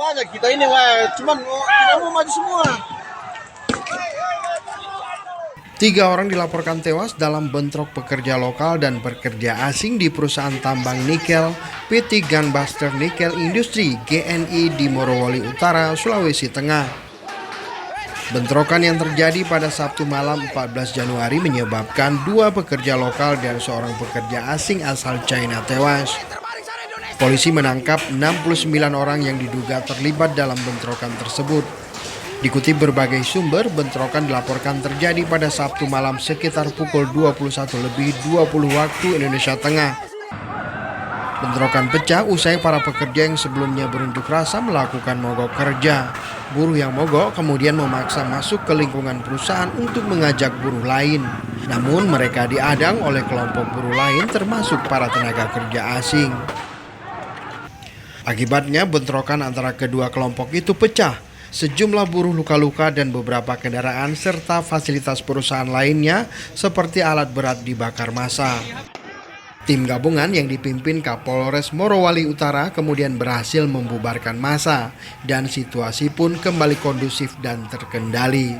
banyak kita ini wah, cuman tidak mau maju semua. 3 orang dilaporkan tewas dalam bentrok pekerja lokal dan pekerja asing di perusahaan tambang nikel PT Gunbuster Nickel Industry GNI di Morowali Utara, Sulawesi Tengah. Bentrokan yang terjadi pada Sabtu malam 14 Januari menyebabkan 2 pekerja lokal dan seorang pekerja asing asal China tewas. Polisi menangkap 69 orang yang diduga terlibat dalam bentrokan tersebut. Dikutip berbagai sumber, bentrokan dilaporkan terjadi pada Sabtu malam sekitar pukul 21.20 waktu Indonesia Tengah. Bentrokan pecah usai para pekerja yang sebelumnya berunjuk rasa melakukan mogok kerja. Buruh yang mogok kemudian memaksa masuk ke lingkungan perusahaan untuk mengajak buruh lain. Namun mereka diadang oleh kelompok buruh lain termasuk para tenaga kerja asing. Akibatnya bentrokan antara kedua kelompok itu pecah. Sejumlah buruh luka-luka dan beberapa kendaraan serta fasilitas perusahaan lainnya seperti alat berat dibakar massa. Tim gabungan yang dipimpin Kapolres Morowali Utara kemudian berhasil membubarkan massa dan situasi pun kembali kondusif dan terkendali.